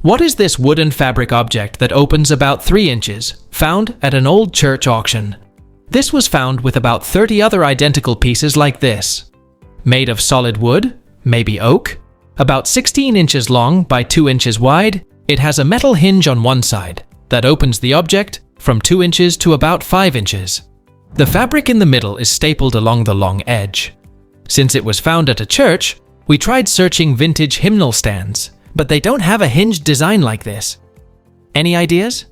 What is this wooden fabric object that opens about 3 inches, found at an old church auction? This was found with about 30 other identical pieces like this. Made of solid wood, maybe oak, about 16 inches long by 2 inches wide, it has a metal hinge on one side that opens the object from 2 inches to about 5 inches. The fabric in the middle is stapled along the long edge. Since it was found at a church, we tried searching vintage hymnal stands, but they don't have a hinged design like this. Any ideas?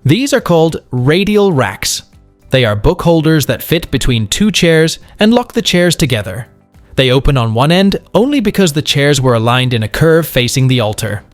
These are called radial racks. They are book holders that fit between 2 chairs and lock the chairs together. They open on one end only because the chairs were aligned in a curve facing the altar.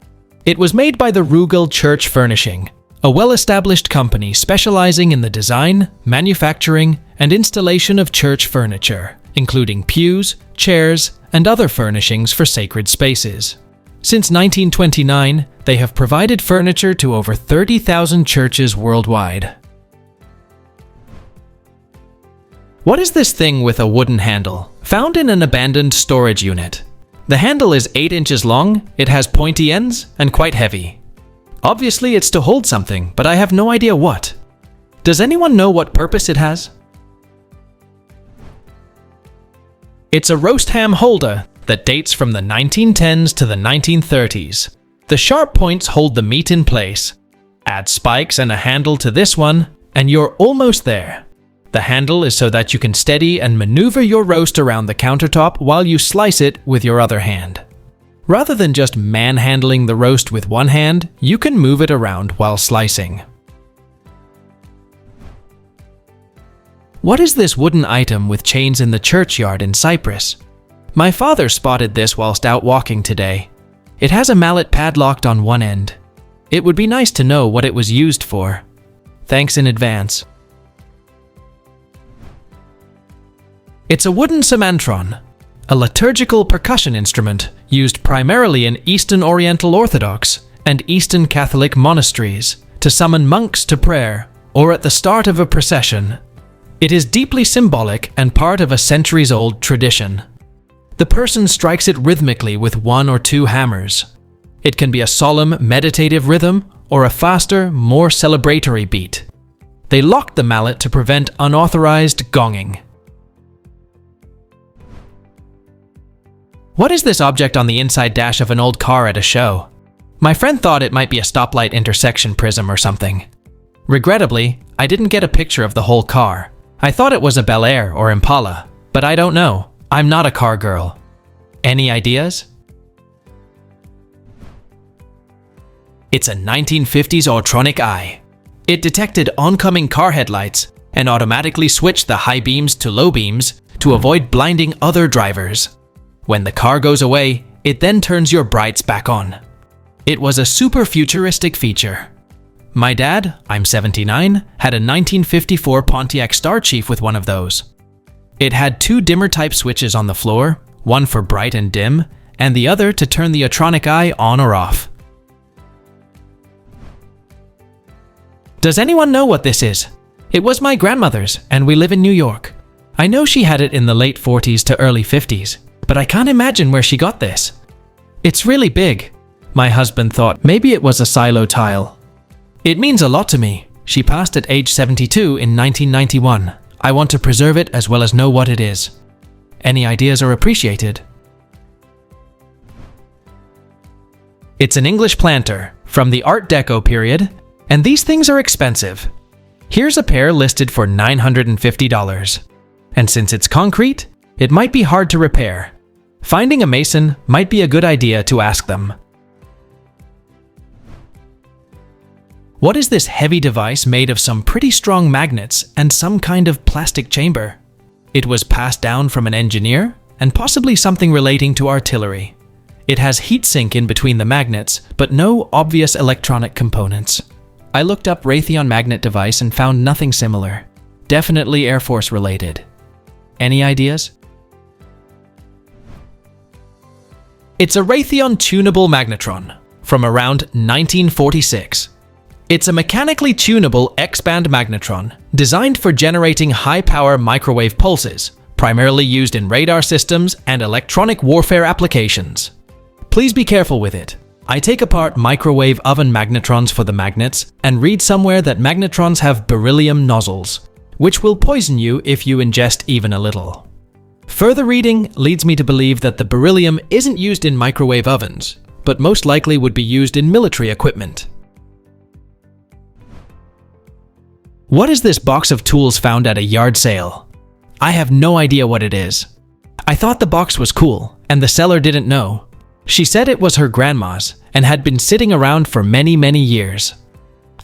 It was made by the Rugal Church Furnishing, a well-established company specializing in the design, manufacturing, and installation of church furniture, including pews, chairs, and other furnishings for sacred spaces. Since 1929, they have provided furniture to over 30,000 churches worldwide. What is this thing with a wooden handle, found in an abandoned storage unit? The handle is 8 inches long, it has pointy ends, and quite heavy. Obviously it's to hold something, but I have no idea what. Does anyone know what purpose it has? It's a roast ham holder that dates from the 1910s to the 1930s. The sharp points hold the meat in place. Add spikes and a handle to this one, and you're almost there. The handle is so that you can steady and maneuver your roast around the countertop while you slice it with your other hand. Rather than just manhandling the roast with one hand, you can move it around while slicing. What is this wooden item with chains in the churchyard in Cyprus? My father spotted this whilst out walking today. It has a mallet padlocked on one end. It would be nice to know what it was used for. Thanks in advance. It's a wooden semantron, a liturgical percussion instrument used primarily in Eastern Oriental Orthodox and Eastern Catholic monasteries to summon monks to prayer or at the start of a procession. It is deeply symbolic and part of a centuries-old tradition. The person strikes it rhythmically with 1 or 2 hammers. It can be a solemn, meditative rhythm or a faster, more celebratory beat. They locked the mallet to prevent unauthorized gonging. What is this object on the inside dash of an old car at a show? My friend thought it might be a stoplight intersection prism or something. Regrettably, I didn't get a picture of the whole car. I thought it was a Bel Air or Impala, but I don't know. I'm not a car girl. Any ideas? It's a 1950s Autronic eye. It detected oncoming car headlights and automatically switched the high beams to low beams to avoid blinding other drivers. When the car goes away, it then turns your brights back on. It was a super futuristic feature. My dad, I'm 79, had a 1954 Pontiac Star Chief with one of those. It had 2 dimmer type switches on the floor, one for bright and dim, and the other to turn the Autronic eye on or off. Does anyone know what this is? It was my grandmother's, and we live in New York. I know she had it in the late 40s to early 50s, but I can't imagine where she got this. It's really big. My husband thought maybe it was a silo tile. It means a lot to me. She passed at age 72 in 1991. I want to preserve it as well as know what it is. Any ideas are appreciated. It's an English planter from the Art Deco period, and these things are expensive. Here's a pair listed for $950. And since it's concrete, it might be hard to repair. Finding a mason might be a good idea to ask them. What is this heavy device made of some pretty strong magnets and some kind of plastic chamber? It was passed down from an engineer and possibly something relating to artillery. It has heatsink in between the magnets, but no obvious electronic components. I looked up Raytheon magnet device and found nothing similar. Definitely Air Force related. Any ideas? It's a Raytheon tunable magnetron from around 1946. It's a mechanically tunable X-band magnetron designed for generating high-power microwave pulses, primarily used in radar systems and electronic warfare applications. Please be careful with it. I take apart microwave oven magnetrons for the magnets and read somewhere that magnetrons have beryllium nozzles, which will poison you if you ingest even a little. Further reading leads me to believe that the beryllium isn't used in microwave ovens, but most likely would be used in military equipment. What is this box of tools found at a yard sale? I have no idea what it is. I thought the box was cool, and the seller didn't know. She said it was her grandma's and had been sitting around for many, many years.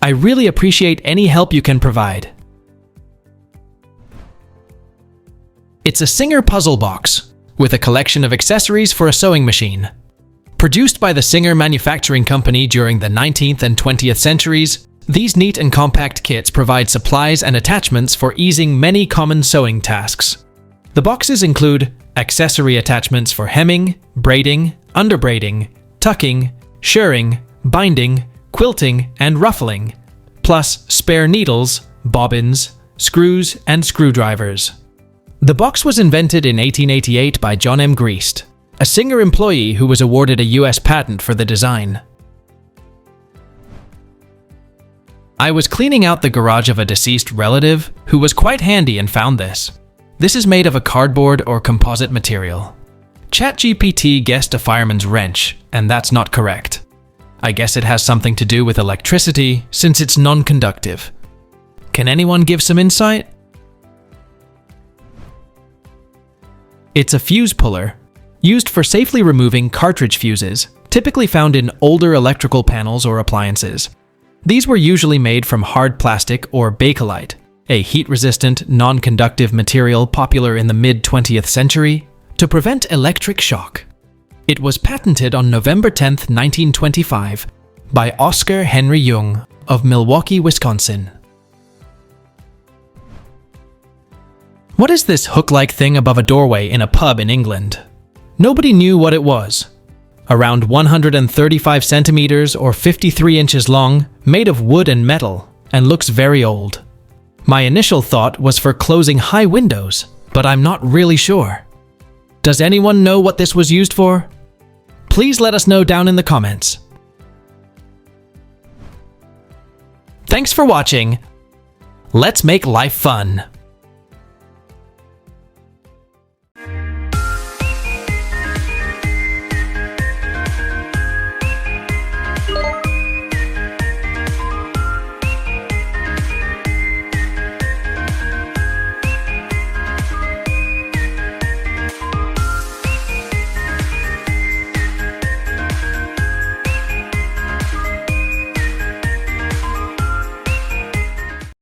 I really appreciate any help you can provide. It's a Singer puzzle box with a collection of accessories for a sewing machine. Produced by the Singer Manufacturing Company during the 19th and 20th centuries, these neat and compact kits provide supplies and attachments for easing many common sewing tasks. The boxes include accessory attachments for hemming, braiding, underbraiding, tucking, shirring, binding, quilting, and ruffling, plus spare needles, bobbins, screws, and screwdrivers. The box was invented in 1888 by John M. Greast, a Singer employee who was awarded a U.S. patent for the design. I was cleaning out the garage of a deceased relative who was quite handy and found this. This is made of a cardboard or composite material. ChatGPT guessed a fireman's wrench, and that's not correct. I guess it has something to do with electricity since it's non-conductive. Can anyone give some insight? It's a fuse puller, used for safely removing cartridge fuses, typically found in older electrical panels or appliances. These were usually made from hard plastic or bakelite, a heat-resistant, non-conductive material popular in the mid-20th century, to prevent electric shock. It was patented on November 10, 1925, by Oscar Henry Young of Milwaukee, Wisconsin. What is this hook-like thing above a doorway in a pub in England? Nobody knew what it was. Around 135 centimeters or 53 inches long, made of wood and metal, and looks very old. My initial thought was for closing high windows, but I'm not really sure. Does anyone know what this was used for? Please let us know down in the comments. Thanks for watching. Let's make life fun.